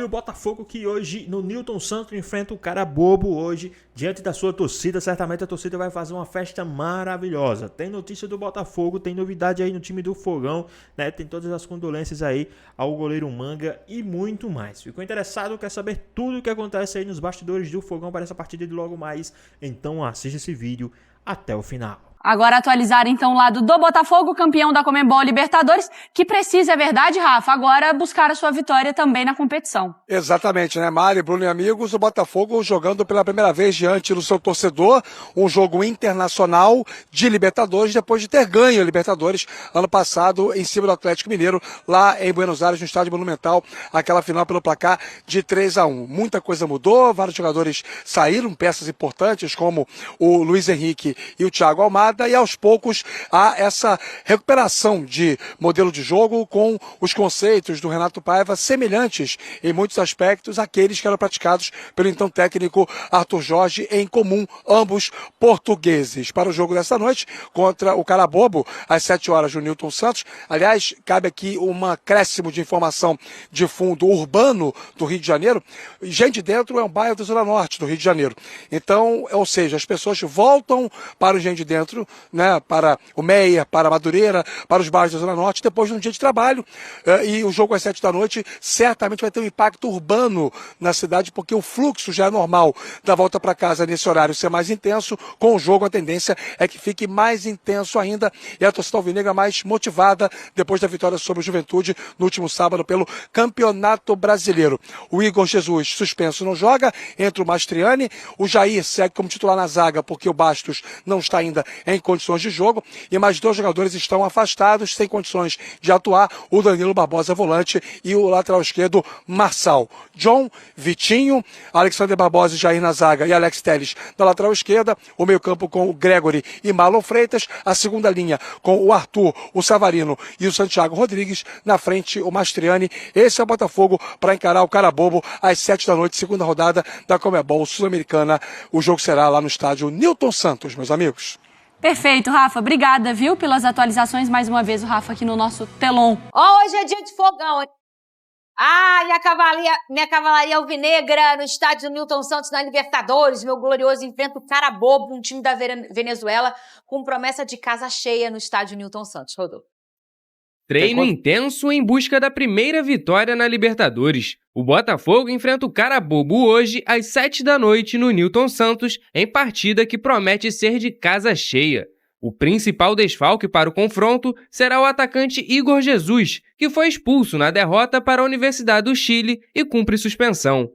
o Botafogo que hoje no Newton Santos enfrenta o cara bobo hoje diante da sua torcida. Certamente a torcida vai fazer uma festa maravilhosa. Tem notícia do Botafogo, tem novidade aí no time do Fogão, né? Tem todas as condolências aí ao goleiro Manga e muito mais. Ficou interessado? Quer saber tudo o que acontece aí nos bastidores do Fogão para essa partida de logo mais? Então assista esse vídeo até o final. Agora atualizar então o lado do Botafogo, campeão da Conmebol Libertadores, que precisa, é verdade, Rafa, agora buscar a sua vitória também na competição. Exatamente, né, Mari, Bruno e amigos, o Botafogo jogando pela primeira vez diante do seu torcedor, um jogo internacional de Libertadores, depois de ter ganho a Libertadores ano passado em cima do Atlético Mineiro, lá em Buenos Aires, no Estádio Monumental, aquela final pelo placar de 3-1. Muita coisa mudou, vários jogadores saíram, peças importantes como o Luiz Henrique e o Thiago Almada, e aos poucos há essa recuperação de modelo de jogo com os conceitos do Renato Paiva semelhantes em muitos aspectos àqueles que eram praticados pelo então técnico Arthur Jorge, em comum, ambos portugueses. Para o jogo dessa noite contra o Carabobo, às 7 horas no Newton Santos. Aliás, cabe aqui um acréscimo de informação de fundo urbano do Rio de Janeiro. Gente Dentro é um bairro da Zona Norte do Rio de Janeiro. Então, ou seja, as pessoas voltam para o Gente Dentro, né, para o Meia, para a Madureira, para os bairros da Zona Norte, depois de um dia de trabalho, e o jogo às 7 da noite certamente vai ter um impacto urbano na cidade, porque o fluxo já é normal da volta para casa nesse horário ser mais intenso. Com o jogo a tendência é que fique mais intenso ainda, e a torcida alvinegra mais motivada depois da vitória sobre o Juventude no último sábado pelo Campeonato Brasileiro. O Igor Jesus suspenso não joga, entra o Mastriani, o Jair segue como titular na zaga porque o Bastos não está ainda em condições de jogo, e mais 2 jogadores estão afastados, sem condições de atuar, o Danilo Barbosa volante e o lateral esquerdo Marçal. John, Vitinho, Alexander Barbosa e Jair na zaga e Alex Telles na lateral esquerda, o meio campo com o Gregory e Marlon Freitas, a segunda linha com o Arthur, o Savarino e o Santiago Rodrigues, na frente o Mastriani. Esse é o Botafogo para encarar o Carabobo às 7 da noite, segunda rodada da Conmebol Sul-Americana. O jogo será lá no estádio Newton Santos, meus amigos. Perfeito, Rafa. Obrigada, viu, pelas atualizações. Mais uma vez o Rafa aqui no nosso telão. Hoje é dia de fogão, hein? Ah, minha cavalaria alvinegra no estádio Newton Santos na Libertadores. Meu glorioso enfrenta o Carabobo, um time da Venezuela, com promessa de casa cheia no estádio Newton Santos. Rodolfo. Treino intenso em busca da primeira vitória na Libertadores. O Botafogo enfrenta o Carabobo hoje às 7 da noite no Newton Santos, em partida que promete ser de casa cheia. O principal desfalque para o confronto será o atacante Igor Jesus, que foi expulso na derrota para a Universidade do Chile e cumpre suspensão.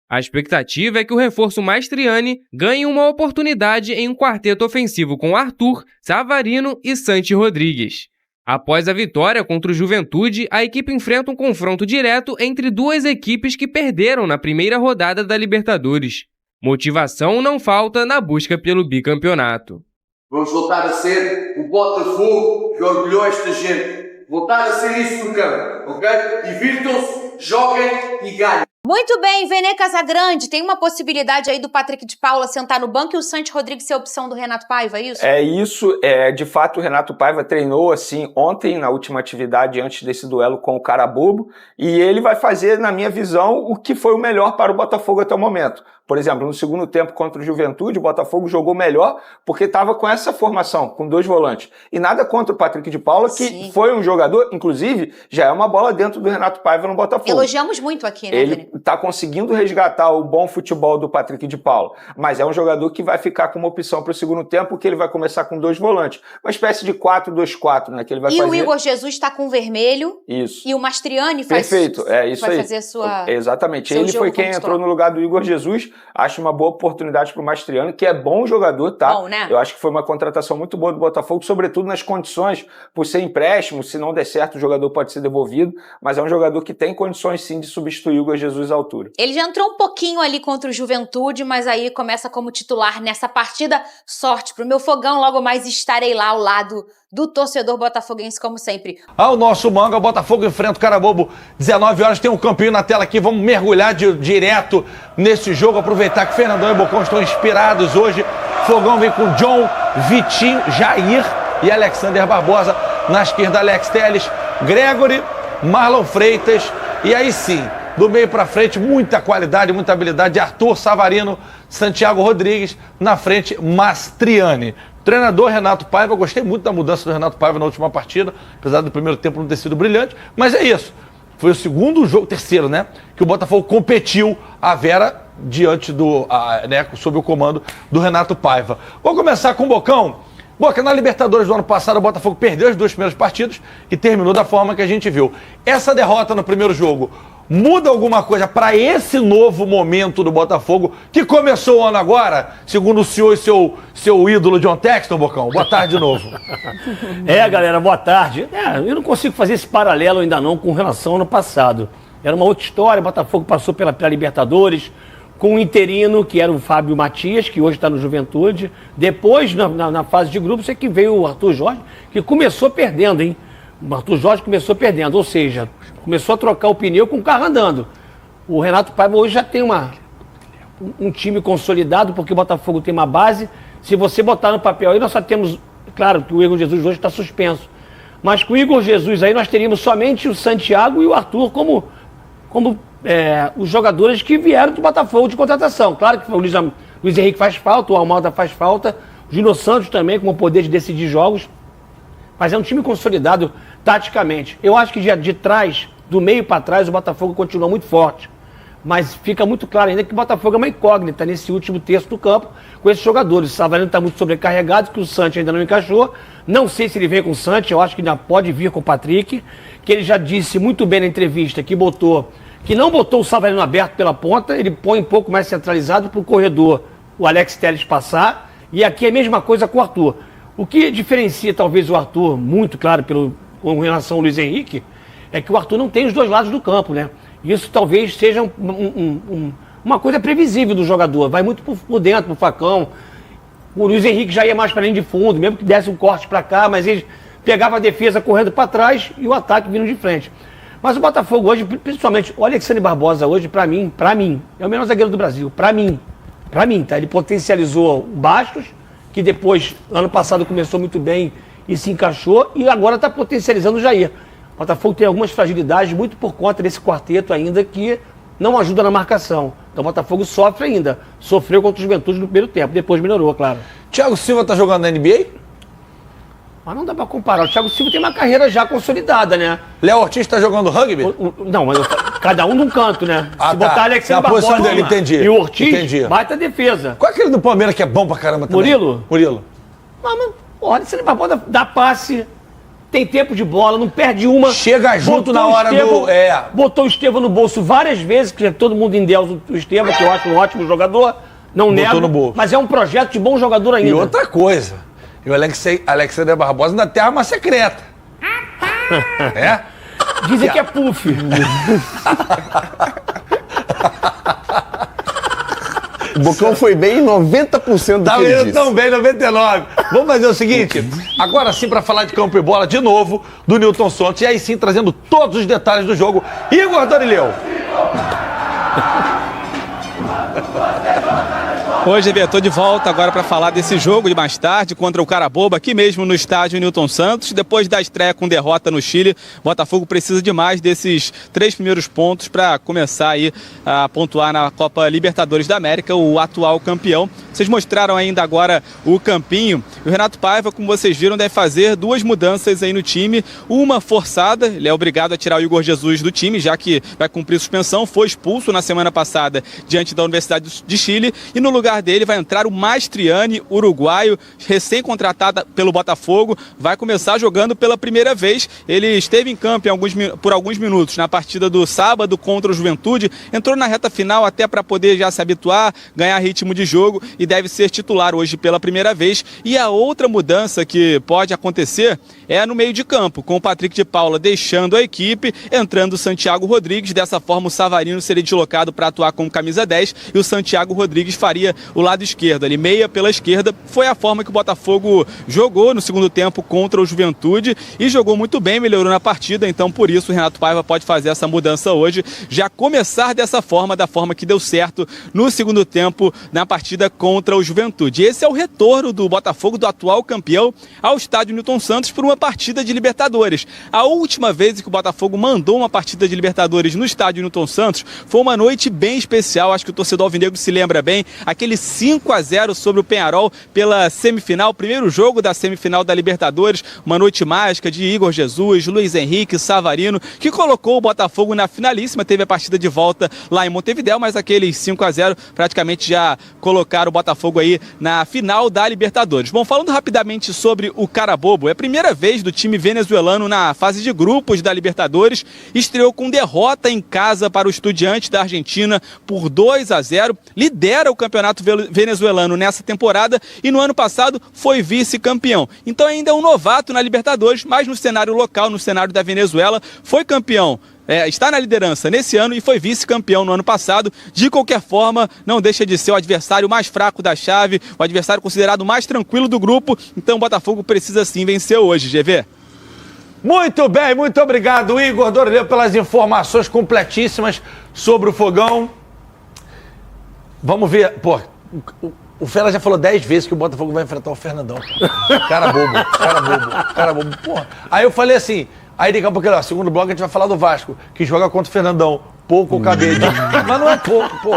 A expectativa é que o reforço Mastriani ganhe uma oportunidade em um quarteto ofensivo com Arthur, Savarino e Santi Rodrigues. Após a vitória contra o Juventude, a equipe enfrenta um confronto direto entre 2 equipes que perderam na primeira rodada da Libertadores. Motivação não falta na busca pelo bicampeonato. Vamos voltar a ser o Botafogo que orgulhou esta gente. Voltar a ser isso no campo, ok? Divirtam-se, joguem e ganhem. Muito bem, Vene Casagrande, tem uma possibilidade aí do Patrick de Paula sentar no banco e o Santi Rodrigues ser a opção do Renato Paiva, é isso? É isso, de fato o Renato Paiva treinou assim ontem, na última atividade antes desse duelo com o Carabobo, e ele vai fazer, na minha visão, o que foi o melhor para o Botafogo até o momento. Por exemplo, no segundo tempo contra o Juventude, o Botafogo jogou melhor porque estava com essa formação, com 2 volantes. E nada contra o Patrick de Paula, que Sim. foi um jogador, inclusive, já é uma bola dentro do Renato Paiva no Botafogo. Elogiamos muito aqui, né, Ele está conseguindo resgatar o bom futebol do Patrick de Paula, mas é um jogador que vai ficar com uma opção para o segundo tempo, porque ele vai começar com 2 volantes. Uma espécie de 4-2-4, né? Que ele vai fazer. O Igor Jesus está com vermelho. Isso. E o Mastriani faz... Perfeito, é isso vai aí. Fazer a sua... Exatamente. Ele foi quem entrou no lugar do Igor Jesus. Acho uma boa oportunidade para o Mastriani, que é bom jogador, tá? Bom, né? Eu acho que foi uma contratação muito boa do Botafogo, sobretudo nas condições, por ser empréstimo, se não der certo o jogador pode ser devolvido, mas é um jogador que tem condições sim de substituir o Igor Jesus à altura. Ele já entrou um pouquinho ali contra o Juventude, mas aí começa como titular nessa partida. Sorte pro meu fogão, logo mais estarei lá ao lado do torcedor botafoguense, como sempre. O nosso Manga, o Botafogo enfrenta o Carabobo, 19 horas, tem um campinho na tela aqui, vamos mergulhar direto nesse jogo, aproveitar que Fernandão e Bocão estão inspirados hoje. Fogão vem com John, Vitinho, Jair e Alexander Barbosa, na esquerda Alex Telles, Gregory, Marlon Freitas, e aí sim, Do meio para frente, muita qualidade, muita habilidade. Arthur, Savarino, Santiago Rodrigues. Na frente, Mastriani. Treinador Renato Paiva. Gostei muito da mudança do Renato Paiva na última partida, apesar do primeiro tempo não ter sido brilhante. Mas é isso. Foi o segundo jogo, terceiro, né? Que o Botafogo competiu a Vera diante sob o comando do Renato Paiva. Vou começar com o Bocão. Boca, na Libertadores do ano passado, o Botafogo perdeu as 2 primeiras partidas e terminou da forma que a gente viu. Essa derrota no primeiro jogo muda alguma coisa para esse novo momento do Botafogo, que começou o ano agora, segundo o senhor e seu ídolo John Texton, Bocão? Boa tarde de novo. Galera, boa tarde. Eu não consigo fazer esse paralelo ainda não com relação ao ano passado. Era uma outra história, o Botafogo passou pela Libertadores, com um interino, que era o Fábio Matias, que hoje está no Juventude. Depois, na fase de grupos, é que veio o Arthur Jorge, que começou perdendo, hein? O Arthur Jorge começou perdendo, ou seja, começou a trocar o pneu com o carro andando. O Renato Paiva hoje já tem um time consolidado, porque o Botafogo tem uma base. Se você botar no papel aí, nós só temos... Claro que o Igor Jesus hoje está suspenso. Mas com o Igor Jesus aí, nós teríamos somente o Santiago e o Arthur como os jogadores que vieram do Botafogo de contratação. Claro que o Luiz Henrique faz falta, o Almada faz falta, o Júnior Santos também, com o poder de decidir jogos. Mas é um time consolidado taticamente. Eu acho que de trás, do meio para trás, o Botafogo continua muito forte. Mas fica muito claro ainda que o Botafogo é uma incógnita nesse último terço do campo com esses jogadores. O Savarino está muito sobrecarregado, que o Santos ainda não encaixou. Não sei se ele vem com o Santos, eu acho que ainda pode vir com o Patrick, que ele já disse muito bem na entrevista que não botou o Savarino aberto pela ponta, ele põe um pouco mais centralizado para o corredor, o Alex Telles passar, e aqui é a mesma coisa com o Arthur. O que diferencia talvez o Arthur, muito claro, com relação ao Luiz Henrique, é que o Arthur não tem os dois lados do campo, né? Isso talvez seja uma coisa previsível do jogador, vai muito por dentro, pro facão. O Luiz Henrique já ia mais para a linha de fundo, mesmo que desse um corte para cá, mas ele pegava a defesa correndo para trás e o ataque vindo de frente. Mas o Botafogo hoje, principalmente, o Alexandre Barbosa hoje, para mim, é o melhor zagueiro do Brasil. Para mim, tá? Ele potencializou o Bastos, que depois, ano passado, começou muito bem e se encaixou, e agora está potencializando o Jair. O Botafogo tem algumas fragilidades, muito por conta desse quarteto ainda, que não ajuda na marcação. Então o Botafogo sofre ainda. Sofreu contra o Juventude no primeiro tempo, depois melhorou, claro. Thiago Silva tá jogando na NBA? Mas não dá pra comparar. O Thiago Silva tem uma carreira já consolidada, né? Léo Ortiz tá jogando rugby? Não, mas cada um num canto, né? Se botar Alexandre Barbosa dele, entendi. E o Ortiz, baita defesa. Qual é aquele do Palmeiras que é bom pra caramba também? Murilo. Mas o Alexandre Barbosa dá passe, tem tempo de bola, não perde uma. Chega junto na hora Botou o Estevão no bolso várias vezes, que todo mundo endeusa o Estevão, que eu acho um ótimo jogador. Não nego, no bolso. Mas é um projeto de bom jogador ainda. E outra coisa, o Alexandre Barbosa ainda tem arma secreta. Dizem que é puff. O Bocão foi bem em 90% do que ele disse. Tão bem, 99%. Vamos fazer o seguinte, agora sim, para falar de campo e bola de novo, do Nilton Santos, e aí sim trazendo todos os detalhes do jogo, Igor Dorileu. Hoje, estou de volta agora para falar desse jogo de mais tarde contra o Carabobo, aqui mesmo no estádio Nilton Santos. Depois da estreia com derrota no Chile, Botafogo precisa de mais desses 3 primeiros pontos para começar aí a pontuar na Copa Libertadores da América, o atual campeão. Vocês mostraram ainda agora o campinho. O Renato Paiva, como vocês viram, deve fazer 2 mudanças aí no time. Uma forçada, ele é obrigado a tirar o Igor Jesus do time, já que vai cumprir suspensão. Foi expulso na semana passada diante da Universidade de Chile. E no lugar dele vai entrar o Mastriani, uruguaio, recém-contratado pelo Botafogo, vai começar jogando pela primeira vez. Ele esteve em campo por alguns minutos na partida do sábado contra o Juventude, entrou na reta final até para poder já se habituar, ganhar ritmo de jogo e deve ser titular hoje pela primeira vez. E a outra mudança que pode acontecer é no meio de campo, com o Patrick de Paula deixando a equipe, entrando o Santiago Rodrigues. Dessa forma o Savarino seria deslocado para atuar como camisa 10 e o Santiago Rodrigues faria o lado esquerdo, ali meia pela esquerda. Foi a forma que o Botafogo jogou no segundo tempo contra o Juventude e jogou muito bem, melhorou na partida, então por isso o Renato Paiva pode fazer essa mudança hoje, já começar dessa forma, da forma que deu certo no segundo tempo na partida contra o Juventude. Esse é o retorno do Botafogo, do atual campeão, ao estádio Newton Santos por uma partida de Libertadores. A última vez que o Botafogo mandou uma partida de Libertadores no estádio Newton Santos foi uma noite bem especial, acho que o torcedor alvinegro se lembra bem, aquele 5-0 sobre o Peñarol pela semifinal, primeiro jogo da semifinal da Libertadores, uma noite mágica de Igor Jesus, Luiz Henrique, Savarino, que colocou o Botafogo na finalíssima, teve a partida de volta lá em Montevidéu, mas aqueles 5-0 praticamente já colocaram o Botafogo aí na final da Libertadores. Bom, falando rapidamente sobre o Carabobo, é a primeira vez do time venezuelano na fase de grupos da Libertadores, estreou com derrota em casa para o Estudiantes da Argentina por 2-0, lidera o campeonato venezuelano nessa temporada e no ano passado foi vice-campeão. Então ainda é um novato na Libertadores, mas no cenário local, no cenário da Venezuela, foi campeão. Está na liderança nesse ano e foi vice-campeão no ano passado. De qualquer forma, não deixa de ser o adversário mais fraco da chave, o adversário considerado mais tranquilo do grupo. Então o Botafogo precisa sim vencer hoje, GV. Muito bem, muito obrigado, Igor Dorleu, pelas informações completíssimas sobre o Fogão. Vamos ver, pô, o Fela já falou 10 vezes que o Botafogo vai enfrentar o Fernandão. Cara bobo. Porra. Aí eu falei assim, aí daqui a pouco, ó, segundo bloco a gente vai falar do Vasco, que joga contra o Fernandão. Pouco cabelo. Mas não é pouco, pô.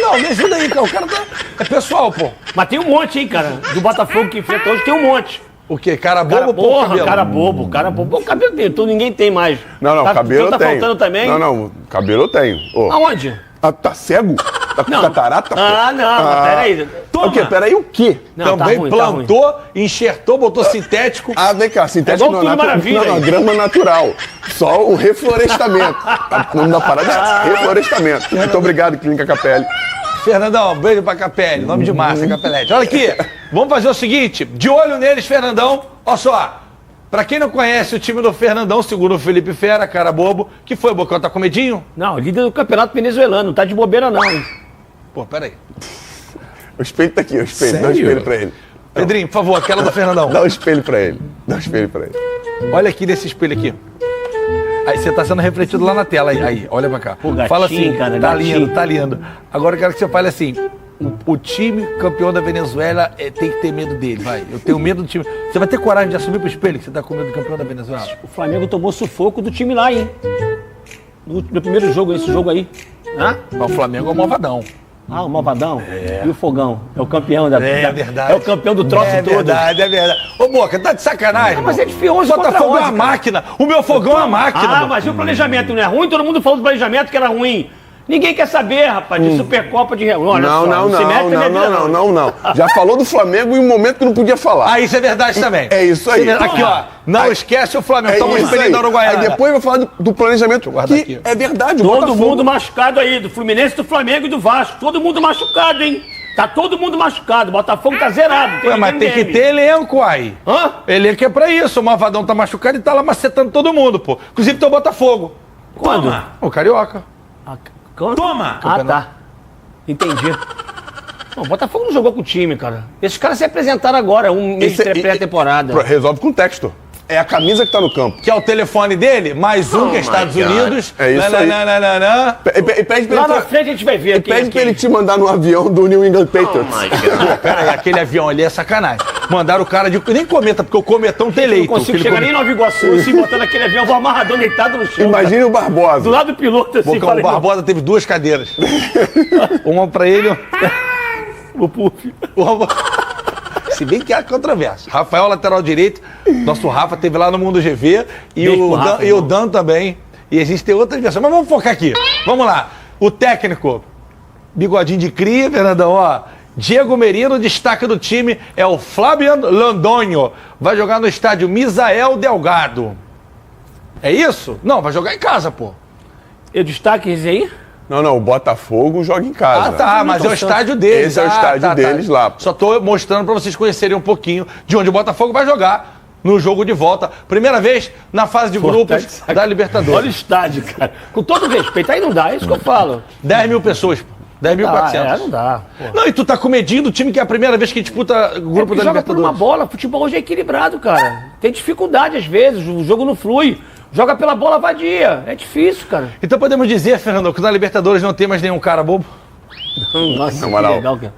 Não, me ajuda aí, cara. O cara é pessoal, pô. Mas tem um monte, hein, cara. Do Botafogo que enfrenta hoje tem um monte. O quê? Cara bobo ou pouco cabelo? Cara bobo. O cabelo tem, então ninguém tem mais. Não, cabelo eu tenho. Tá faltando também? Não, cabelo eu tenho. Oh. Aonde? Tá cego? Tá com catarata? Não, peraí. Toma. O quê? Peraí, o quê? Não, também tá plantou, enxertou, botou sintético. Vem cá, sintético não é maravilha. Não, grama natural. Só o reflorestamento. O nome da parada é reflorestamento. Muito obrigado, Clínica Capelli. Fernandão, beijo pra Capelli. Nome de massa, Capelete. Olha aqui, vamos fazer o seguinte, de olho neles, Fernandão. Olha só, pra quem não conhece o time do Fernandão, segundo o Felipe Fera, cara bobo, que foi, Bocão, tá com medinho? Não, líder do campeonato venezuelano, não tá de bobeira não, hein? Pô, peraí. O espelho tá aqui, o espelho. Sério? Dá o espelho pra ele. Pedrinho, por favor, aquela do Fernandão. Dá o espelho pra ele. Olha aqui nesse espelho aqui. Aí você tá sendo refletido lá na tela, aí olha pra cá. Pô, gatinho, fala assim, cara, tá gatinho. tá lindo. Agora eu quero que você fale assim, o time campeão da Venezuela tem que ter medo dele, vai. Eu tenho medo do time. Você vai ter coragem de assumir pro espelho que você tá com medo do campeão da Venezuela? O Flamengo tomou sufoco do time lá, hein? No primeiro jogo, esse jogo aí. Mas o Flamengo é o malvadão. O Malvadão? E o Fogão? É o campeão da... verdade. É o campeão do troço todo. É verdade. Ô, Boca, tá de sacanagem? Mas é difícil. O Botafogo é uma máquina. O meu Fogão é uma máquina. Mas e o planejamento não é ruim? Todo mundo falou do planejamento que era ruim. Ninguém quer saber, rapaz, de Supercopa de... Não. Já falou do Flamengo em um momento que não podia falar. Isso é verdade também. É isso aí. Aqui, ó. Não esquece o Flamengo. Toma um espelhinho da Uruguaiana. Aí depois vai falar do planejamento, que aqui. É verdade. Todo mundo machucado aí, do Fluminense, do Flamengo e do Vasco. Todo mundo machucado, hein? Tá todo mundo machucado. O Botafogo tá zerado. Mas tem que ter elenco aí. Elenco é pra isso. O Malvadão tá machucado e tá lá macetando todo mundo, pô. Inclusive tem o Botafogo. Quando? O Carioca. Toma! Tá. Entendi. O Botafogo não jogou com o time, cara. Esses caras se apresentaram agora, um mês de pré-temporada. Resolve com texto. É a camisa que tá no campo. Que é o telefone dele, mais um que é Estados Unidos. É isso aí. Pede pra lá na frente a gente vai ver. Pede pra ele te mandar no avião do New England Patriots. Peraí, aquele avião ali é sacanagem. Mandaram o cara de... Nem cometa, porque o cometão tem leito. Eu não consigo chegar nem em Nova Iguaçu, assim, botando aquele avião, vou amarradão deitado no chão. Imagine o Barbosa. Do lado do piloto, assim. O Barbosa teve 2 cadeiras. Uma pra ele... O Puff. Se bem que há controvérsia. Rafael, lateral direito. Nosso Rafa teve lá no Mundo GV. E o Dan também. E existem outras versões. Mas vamos focar aqui. Vamos lá. O técnico, bigodinho de cria, Fernandão, ó. Diego Merino, destaque do time é o Flavian Landonho. Vai jogar no estádio Misael Delgado. É isso? Não, vai jogar em casa, pô. Eu destaque esse aí? Não, o Botafogo joga em casa. Mas é o estádio deles. Esse é o estádio deles lá. Só tô mostrando pra vocês conhecerem um pouquinho de onde o Botafogo vai jogar no jogo de volta. Primeira vez na fase de grupos da Libertadores. Olha o estádio, cara. Com todo respeito, aí não dá, é isso que eu falo. 10 mil pessoas. 10.400. Não dá. Pô. Não, e tu tá com medinho do time que é a primeira vez que disputa o grupo da joga por Libertadores. uma bola, futebol hoje é equilibrado, cara. Tem dificuldade às vezes, o jogo não flui. Joga pela bola vadia. É difícil, cara. Então podemos dizer, Fernando, que na Libertadores não tem mais nenhum cara bobo? Nossa, moral. que legal, cara.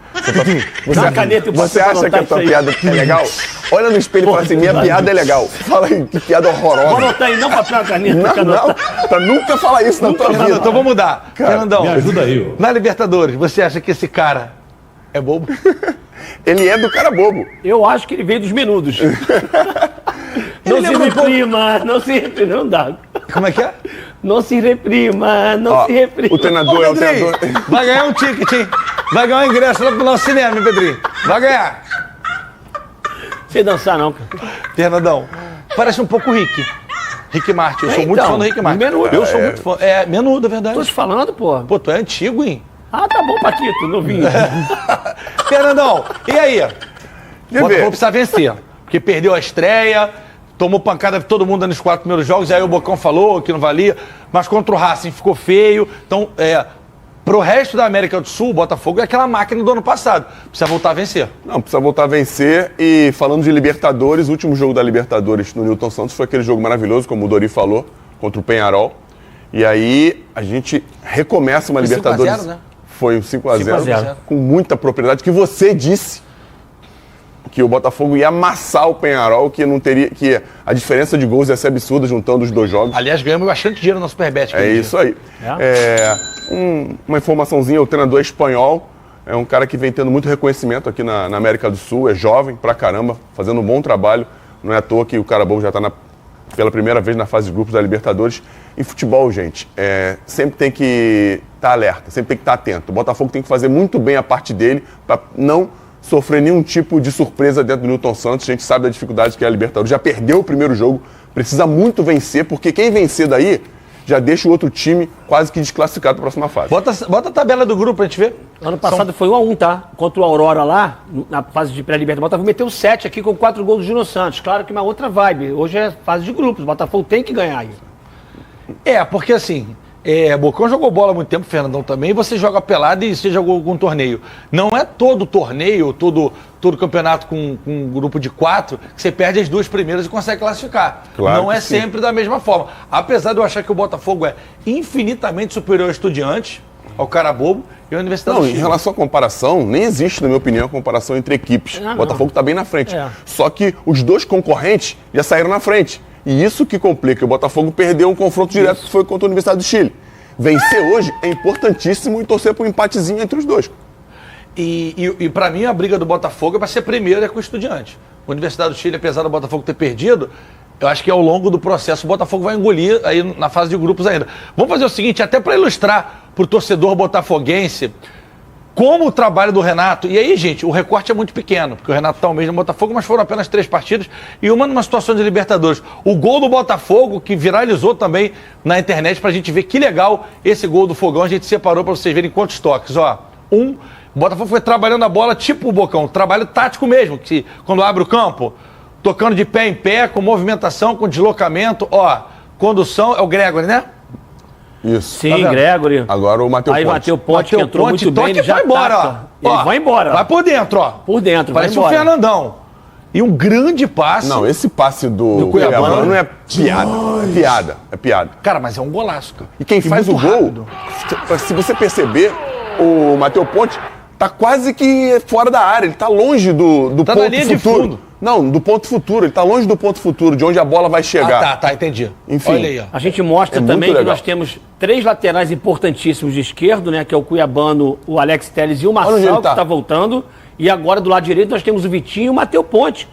Você acha que a tua piada é legal? Olha no espelho e fala assim, minha piada é legal. Fala aí, que piada horrorosa. Vou anotar aí, não papel, caneta. Não, pra nunca falar isso na tua vida. Então vamos mudar. Cara, Fernandão, me ajuda aí, ó. na Libertadores, você acha que esse cara é bobo? Ele é do cara bobo. Eu acho que ele veio dos menudos. Não se reprima, não se reprima, não dá. Como é que é? Não se reprima, não se reprima. O treinador é o treinador. Vai ganhar um ticket, hein? Vai ganhar um ingresso lá pro nosso cinema, hein, Pedrinho? Vai ganhar. Sem dançar, não, cara. Fernandão, parece um pouco Rick Martin. Eu sou muito fã do Rick Martin. Menudo. Eu sou muito fã. É, menudo, é verdade. Tô te falando, pô. Pô, tu é antigo, hein? Ah, tá bom, Paquito, novinho. Fernandão, e aí? O Botafogo ver. precisa vencer. Porque perdeu a estreia, tomou pancada de todo mundo nos 4 primeiros jogos, aí o Bocão falou que não valia, mas contra o Racing ficou feio. Então, pro resto da América do Sul, o Botafogo é aquela máquina do ano passado. Precisa voltar a vencer. Não, precisa voltar a vencer. E falando de Libertadores, o último jogo da Libertadores no Newton Santos foi aquele jogo maravilhoso, como o Dori falou, contra o Penharol. E aí a gente recomeça uma Foi Libertadores. 5 a 0, né? Foi um 5x0, 5-0. com muita propriedade, que você disse que o Botafogo ia amassar o Penharol, que não teria, que a diferença de gols ia ser absurda juntando os dois jogos. Aliás, ganhamos bastante dinheiro no Superbet. É isso aí. Uma informaçãozinha, o treinador é espanhol, é um cara que vem tendo muito reconhecimento aqui na América do Sul, é jovem pra caramba, fazendo um bom trabalho. Não é à toa que o cara bom já está pela primeira vez na fase de grupos da Libertadores. Em futebol, gente, sempre tem que estar alerta, sempre tem que estar atento. O Botafogo tem que fazer muito bem a parte dele para não sofrer nenhum tipo de surpresa dentro do Newton Santos. A gente sabe da dificuldade que é a Libertadores. Já perdeu o primeiro jogo, precisa muito vencer, porque quem vencer daí já deixa o outro time quase que desclassificado para a próxima fase. Bota a tabela do grupo pra gente ver. Ano passado foi 1-1, tá? Contra o Aurora lá, na fase de pré-libertadores. O Botafogo meteu 7 aqui com 4 gols do Júnior Santos. Claro que uma outra vibe. Hoje é fase de grupos. O Botafogo tem que ganhar aí. Porque assim, Bocão jogou bola há muito tempo, Fernandão também, e você joga pelado e você jogou algum torneio. Não é todo torneio, todo campeonato com um grupo de 4 que você perde as 2 primeiras e consegue classificar. Claro não é sim. sempre da mesma forma. Apesar de eu achar que o Botafogo é infinitamente superior ao Estudiantes, ao Carabobo e à Universidade Não, do em Chile. relação à comparação, nem existe, na minha opinião, comparação entre equipes. O Botafogo está bem na frente. Só que os dois concorrentes já saíram na frente. E isso que complica. O Botafogo perdeu um confronto direto que foi contra a Universidade do Chile. Vencer hoje é importantíssimo e torcer por um empatezinho entre os dois. E para mim a briga do Botafogo é para ser primeiro com o Estudiante. A Universidade do Chile, apesar do Botafogo ter perdido, eu acho que ao longo do processo o Botafogo vai engolir aí na fase de grupos ainda. Vamos fazer o seguinte, até para ilustrar para o torcedor botafoguense como o trabalho do Renato, e aí, gente, o recorte é muito pequeno, porque o Renato está um mês no Botafogo, mas foram apenas 3 partidas e uma numa situação de Libertadores. O gol do Botafogo, que viralizou também na internet pra gente ver que legal esse gol do Fogão, a gente separou para vocês verem quantos toques, ó. O Botafogo foi trabalhando a bola tipo o Bocão, trabalho tático mesmo, que quando abre o campo, tocando de pé em pé, com movimentação, com deslocamento, ó, condução, é o Gregory, né? Isso. Sim, Gregory. Agora o Matheus Ponte. Aí Matheus Ponte que entrou muito bem, ele já vai embora, ataca. ó. Ele vai embora. Vai por dentro, ó. Por dentro, Parece vai um embora. Fernandão. E um grande passe. Não, esse passe do Cuiabano Cuiabano é piada. É piada. É piada. Cara, mas é um golaço, cara. E quem faz o muito gol, rápido. se você perceber, o Matheus Ponte tá quase que fora da área. Ele tá longe do Tá ponto na linha de futuro. fundo. Não, do ponto futuro. Ele tá longe do ponto futuro, de onde a bola vai chegar. Tá, entendi. Enfim. Olha aí, ó. A gente mostra É também muito que legal. nós temos 3 laterais importantíssimos de esquerdo, né? Que é o Cuiabano, o Alex Telles e o onde ele Marçal, tá. que está voltando. E agora do lado direito nós temos o Vitinho e o Matheus Ponte,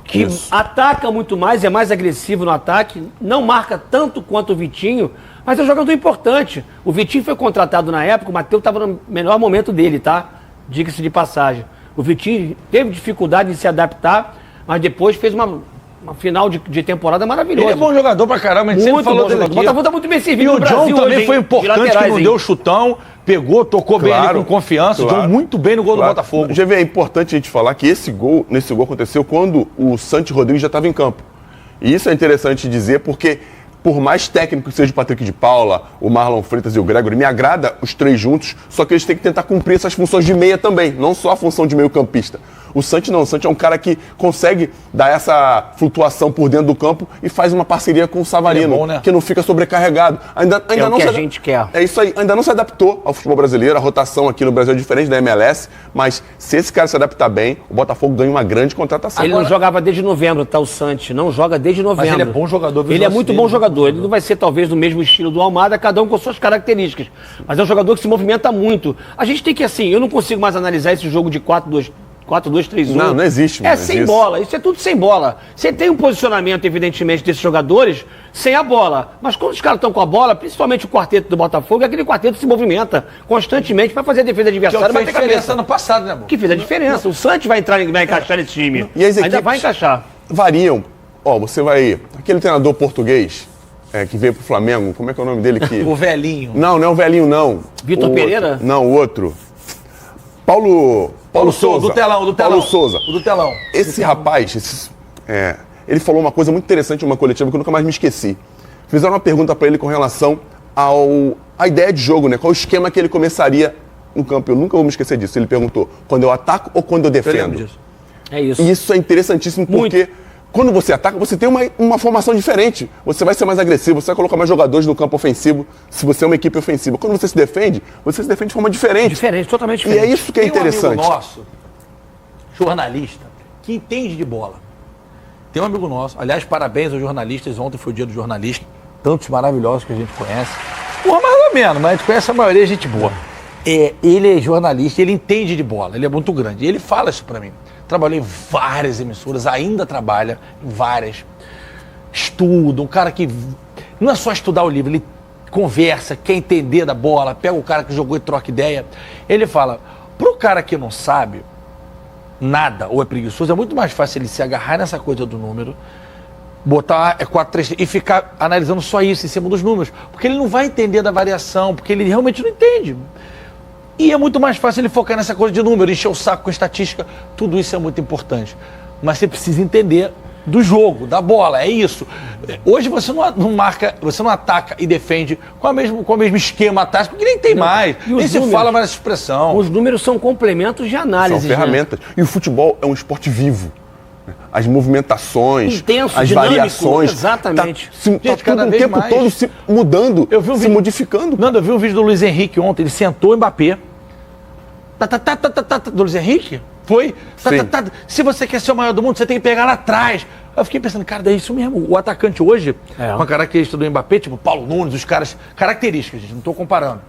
que ataca muito mais, é mais agressivo no ataque, não marca tanto quanto o Vitinho, mas é um jogador importante. O Vitinho foi contratado na época, o Matheus estava no melhor momento dele, tá? Diga-se de passagem. O Vitinho teve dificuldade em se adaptar, mas depois fez uma final de temporada maravilhosa. Ele é bom jogador pra caramba, a gente sempre Muito falou bom dele jogador. aqui. O Botafogo tá muito bem E servido o no Brasil John também hoje, foi hein? De importante, que laterais, não hein? deu chutão, pegou, tocou bem ali com confiança. O John muito bem no gol do Botafogo. Já vê, é importante a gente falar que nesse gol aconteceu quando o Santi Rodrigues já estava em campo. E isso é interessante dizer porque por mais técnico que seja o Patrick de Paula, o Marlon Freitas e o Gregory, me agrada os três juntos, só que eles têm que tentar cumprir essas funções de meia também, não só a função de meio campista. O Santi não, o Santi é um cara que consegue dar essa flutuação por dentro do campo e faz uma parceria com o Savarino, bom, né? que não fica sobrecarregado. Ainda É não o que se a gente quer. É isso aí, ainda não se adaptou ao futebol brasileiro, a rotação aqui no Brasil é diferente da MLS, mas se esse cara se adaptar bem, o Botafogo ganha uma grande contratação. Ele não jogava desde novembro, tá? O Santi não joga desde novembro. Mas ele é bom jogador. Ele é muito bom jogador. Ele não vai ser talvez do mesmo estilo do Almada, cada um com suas características. Mas é um jogador que se movimenta muito. A gente tem que, assim, eu não consigo mais analisar esse jogo de 4-2-3-1. Não existe É mais sem isso. bola, isso é tudo sem bola. Você tem um posicionamento, evidentemente, desses jogadores sem a bola. Mas quando os caras estão com a bola, principalmente o quarteto do Botafogo, aquele quarteto se movimenta constantemente para fazer a defesa adversária Que bater fez cabeça. diferença no passado, né, amor? Que fez a diferença. O Santos vai encaixar nesse time. E as Ainda equipes vai encaixar. variam. Ó, você vai... Aquele treinador português que veio pro Flamengo, como é que é o nome dele aqui? O velhinho. Não é o velhinho, não. Vitor O Pereira? outro. Não, o outro. Paulo Souza. Do telão, do telão. Paulo Souza. O do telão. Esse rapaz, ele falou uma coisa muito interessante em uma coletiva que eu nunca mais me esqueci. Fizeram uma pergunta para ele com relação à ideia de jogo, né? Qual o esquema que ele começaria no campo. Eu nunca vou me esquecer disso. Ele perguntou, quando eu ataco ou quando eu defendo? É isso. E isso é interessantíssimo porque quando você ataca, você tem uma formação diferente. Você vai ser mais agressivo, você vai colocar mais jogadores no campo ofensivo, se você é uma equipe ofensiva. Quando você se defende de forma diferente. Diferente, totalmente E diferente. é isso que é interessante. Tem um amigo nosso, jornalista, que entende de bola. Tem um amigo nosso, aliás, parabéns aos jornalistas, ontem foi o dia do jornalista, tantos maravilhosos que a gente conhece. Porra, mais ou menos, mas a gente conhece a maioria, gente boa. Ele é jornalista, ele entende de bola, ele é muito grande. E ele fala isso pra mim. Trabalhou em várias emissoras, ainda trabalha em várias. Estuda, um cara que não é só estudar o livro, ele conversa, quer entender da bola, pega o cara que jogou e troca ideia. Ele fala, pro cara que não sabe nada ou é preguiçoso, é muito mais fácil ele se agarrar nessa coisa do número, botar 4-3 e ficar analisando só isso em cima dos números, porque ele não vai entender da variação, porque ele realmente não entende. E é muito mais fácil ele focar nessa coisa de número, encher o saco com estatística, tudo isso é muito importante. Mas você precisa entender do jogo, da bola, é isso. Hoje você não marca, você não ataca e defende com o mesmo esquema tático, porque nem tem mais, nem se fala mais essa expressão. Os números são complementos de análise. São ferramentas. E o futebol é um esporte vivo. As movimentações, intenso, as dinâmico, variações. Exatamente. Tá tudo cada o vez tempo mais. todo se mudando, se modificando. Nando, eu vi um vídeo do Luiz Henrique ontem, ele sentou o Mbappé. Do Luiz Henrique? Foi? Se você quer ser o maior do mundo, você tem que pegar lá atrás. Eu fiquei pensando, cara, é isso mesmo. O atacante hoje, uma característica do Mbappé, tipo Paulo Nunes, os caras, características, gente, não estou comparando.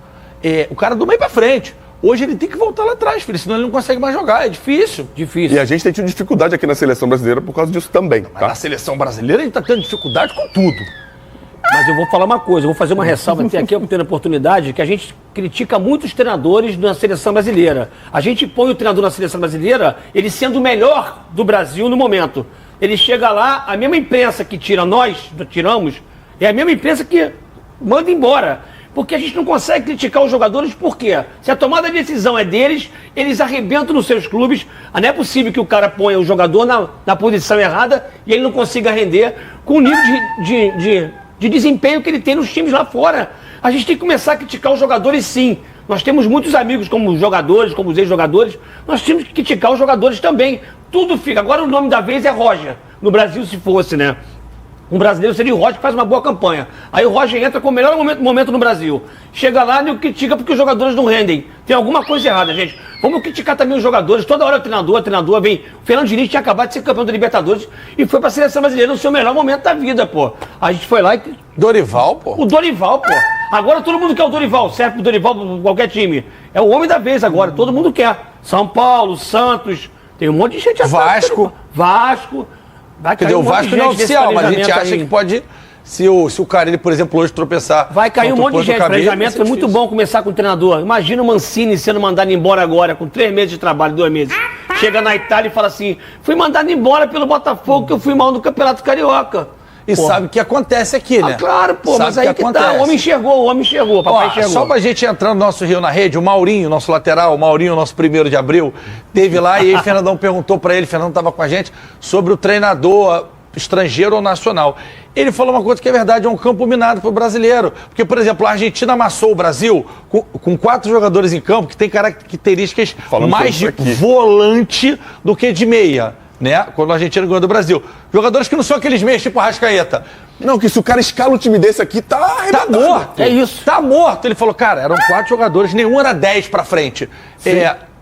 O cara do meio pra frente. Hoje ele tem que voltar lá atrás, filho, senão ele não consegue mais jogar, é difícil. E a gente tem tido dificuldade aqui na seleção brasileira por causa disso também. Mas na seleção brasileira a gente tá tendo dificuldade com tudo. Mas eu vou falar uma coisa, eu vou fazer uma ressalva até aqui, eu tendo a oportunidade, que a gente critica muito os treinadores na seleção brasileira. A gente põe o treinador na seleção brasileira, ele sendo o melhor do Brasil no momento. Ele chega lá, a mesma imprensa que tira nós, tiramos, é a mesma imprensa que manda embora. Porque a gente não consegue criticar os jogadores, por quê? Se a tomada de decisão é deles, eles arrebentam nos seus clubes. Não é possível que o cara ponha o jogador na posição errada e ele não consiga render com o nível de desempenho que ele tem nos times lá fora. A gente tem que começar a criticar os jogadores, sim. Nós temos muitos amigos como jogadores, como os ex-jogadores. Nós temos que criticar os jogadores também. Tudo fica. Agora o nome da vez é Roger. No Brasil, se fosse, né? Um brasileiro seria o Roger, que faz uma boa campanha. Aí o Roger entra com o melhor momento no Brasil. Chega lá e critica porque os jogadores não rendem. Tem alguma coisa errada, gente. Vamos criticar também os jogadores. Toda hora o treinador vem. O Fernando Diniz tinha acabado de ser campeão da Libertadores e foi pra seleção brasileira no seu melhor momento da vida, pô. A gente foi lá e... Dorival, pô. O Dorival, pô. Agora todo mundo quer o Dorival. Serve pro Dorival, pra qualquer time. É o homem da vez agora. Todo mundo quer. São Paulo, Santos. Tem um monte de gente. Vasco. Quer dizer, o Vasco não é oficial, mas a gente acha que pode... Se o cara, ele, por exemplo, hoje tropeçar... Vai cair um monte de gente. O planejamento é muito bom começar com o treinador. Imagina o Mancini sendo mandado embora agora, com 3 meses de trabalho, 2 meses. Chega na Itália e fala assim, fui mandado embora pelo Botafogo, que eu fui mal no Campeonato Carioca. E sabe o que acontece aqui, né? Claro, pô, sabe mas aí que acontece. tá. O homem enxergou, papai enxergou. Só pra gente entrar no nosso Rio na Rede, o Maurinho, nosso lateral, o Maurinho, nosso 1º de abril, teve lá e aí o Fernandão perguntou pra ele, o Fernando tava com a gente, sobre o treinador estrangeiro ou nacional. Ele falou uma coisa que é verdade, é um campo minado para o brasileiro. Porque, por exemplo, a Argentina amassou o Brasil com 4 jogadores em campo que tem características mais de volante do que de meia, né? Quando a Argentina ganhou do Brasil. Jogadores que não são aqueles meias tipo Arrascaeta. Não, que se o cara escala um time desse aqui, tá morto. É isso. Tá morto. Ele falou, cara, eram 4 jogadores, nenhum era 10 pra frente.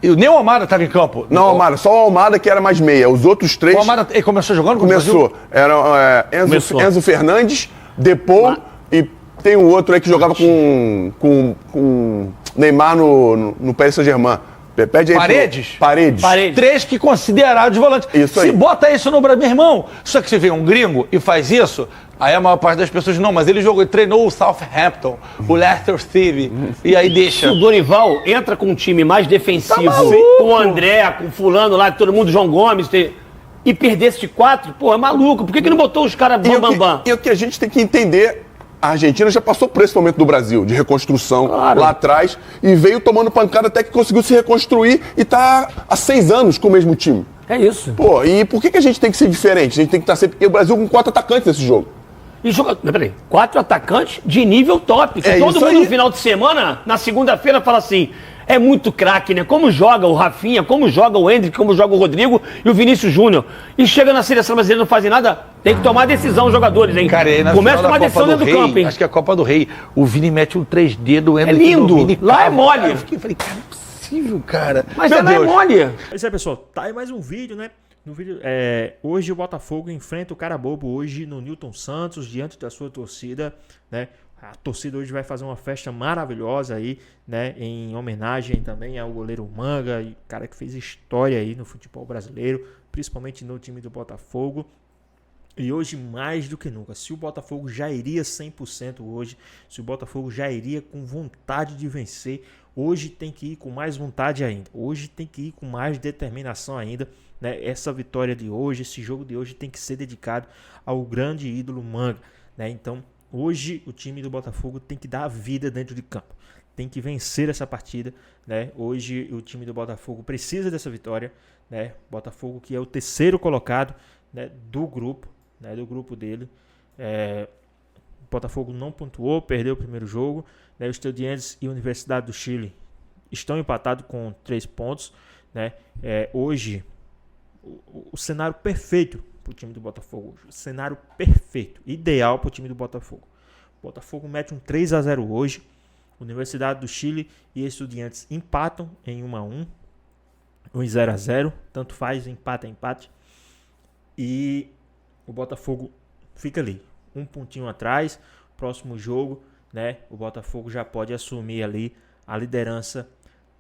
Nem o Almada estava em campo. Não, Almada, só o Almada que era mais meia. Os outros 3... O Almada, ele começou jogando com o Brasil? Começou. Era Enzo Fernandes, Depou e tem um outro aí que jogava com Neymar no Paris Saint-Germain. Pede aí Paredes. 3 que consideraram de volante. Isso aí. Se bota isso no Brasil, meu irmão, só que você vê um gringo e faz isso, aí a maior parte das pessoas, não, mas ele treinou o Southampton, o Leicester City, e aí deixa. Se o Dorival entra com um time mais defensivo, com o André, com o fulano lá, todo mundo, João Gomes, e perdesse de 4, pô, é maluco. Por que não botou os caras bam? E o que a gente tem que entender... A Argentina já passou por esse momento do Brasil, de reconstrução lá atrás, e veio tomando pancada até que conseguiu se reconstruir e tá há 6 anos com o mesmo time. É isso. Pô, e por que a gente tem que ser diferente? A gente tem que estar sempre... Porque o Brasil com 4 atacantes nesse jogo. E peraí, 4 atacantes de nível top. Que todo mundo no final de semana, na segunda-feira, fala assim... É muito craque, né? Como joga o Rafinha, como joga o Endrick, como joga o Rodrigo e o Vinícius Júnior. E chega na seleção brasileira e não fazem nada, tem que tomar decisão os jogadores, hein? Cara, aí na começa a tomar decisão dentro do campo, hein? Acho que é a Copa do Rei. O Vini mete um 3D do Endrick. É lindo! Lá é mole! Eu falei, cara, não é possível, cara. Mas ela é mole! Pois é, pessoal, tá aí mais um vídeo, né? No vídeo, hoje o Botafogo enfrenta o cara bobo hoje no Newton Santos, diante da sua torcida, né? A torcida hoje vai fazer uma festa maravilhosa aí, né? Em homenagem também ao goleiro Manga, e cara que fez história aí no futebol brasileiro, principalmente no time do Botafogo. E hoje mais do que nunca, se o Botafogo já iria 100% hoje, se o Botafogo já iria com vontade de vencer, hoje tem que ir com mais vontade ainda. Hoje tem que ir com mais determinação ainda, né? Essa vitória de hoje, esse jogo de hoje tem que ser dedicado ao grande ídolo Manga, né? Então, hoje o time do Botafogo tem que dar a vida dentro de campo, tem que vencer essa partida, né? Hoje o time do Botafogo precisa dessa vitória, né? Botafogo que é o 3º colocado, né, do grupo dele. O Botafogo não pontuou, perdeu o primeiro jogo, né? O Estudiantes e a Universidade do Chile estão empatados com 3 pontos, né? Hoje o cenário perfeito para o time do Botafogo, o cenário perfeito, ideal para o time do Botafogo. O Botafogo mete um 3-0 hoje. Universidade do Chile e Estudiantes empatam em 1-1, um 0-0, tanto faz, empate é empate. E o Botafogo fica ali, um pontinho atrás. Próximo jogo, né? O Botafogo já pode assumir ali a liderança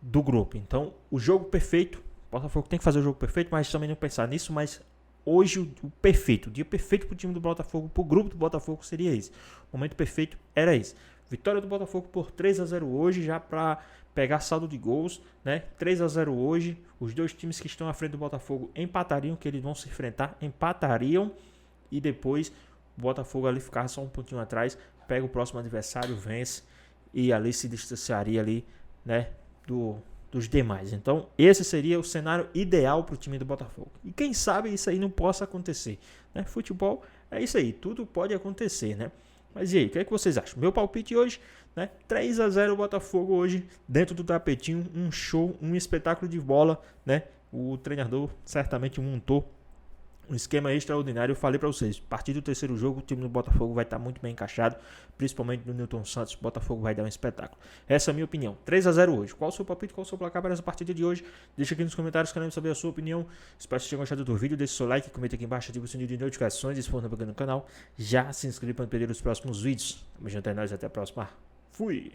do grupo. Então, o jogo perfeito, o Botafogo tem que fazer o jogo perfeito, mas também não pensar nisso, mas hoje o perfeito, o dia perfeito para o time do Botafogo, para o grupo do Botafogo seria esse. O momento perfeito era esse. Vitória do Botafogo por 3-0 hoje, já para pegar saldo de gols, né? 3-0 hoje. Os dois times que estão à frente do Botafogo empatariam, que eles vão se enfrentar, empatariam, e depois o Botafogo ali ficar só um pontinho atrás, pega o próximo adversário, vence e ali se distanciaria ali, né, dos demais. Então, esse seria o cenário ideal para o time do Botafogo. E quem sabe isso aí não possa acontecer, né? Futebol é isso aí, tudo pode acontecer, né? Mas e aí, o que é que vocês acham? Meu palpite hoje, né? 3-0 Botafogo hoje, dentro do tapetinho, um show, um espetáculo de bola, né? O treinador certamente montou um esquema extraordinário. Eu falei para vocês, a partir do 3º jogo, o time do Botafogo vai estar muito bem encaixado, principalmente no Newton Santos. O Botafogo vai dar um espetáculo. Essa é a minha opinião. 3-0 hoje. Qual o seu palpite? Qual o seu placar para essa partida de hoje? Deixa aqui nos comentários, queremos saber a sua opinião. Espero que vocês tenham gostado do vídeo. Deixe seu like, comenta aqui embaixo, ative o sininho de notificações. E se for novo aqui no canal, já se inscreva para não perder os próximos vídeos. Tamo junto, é nóis, até a próxima. Fui!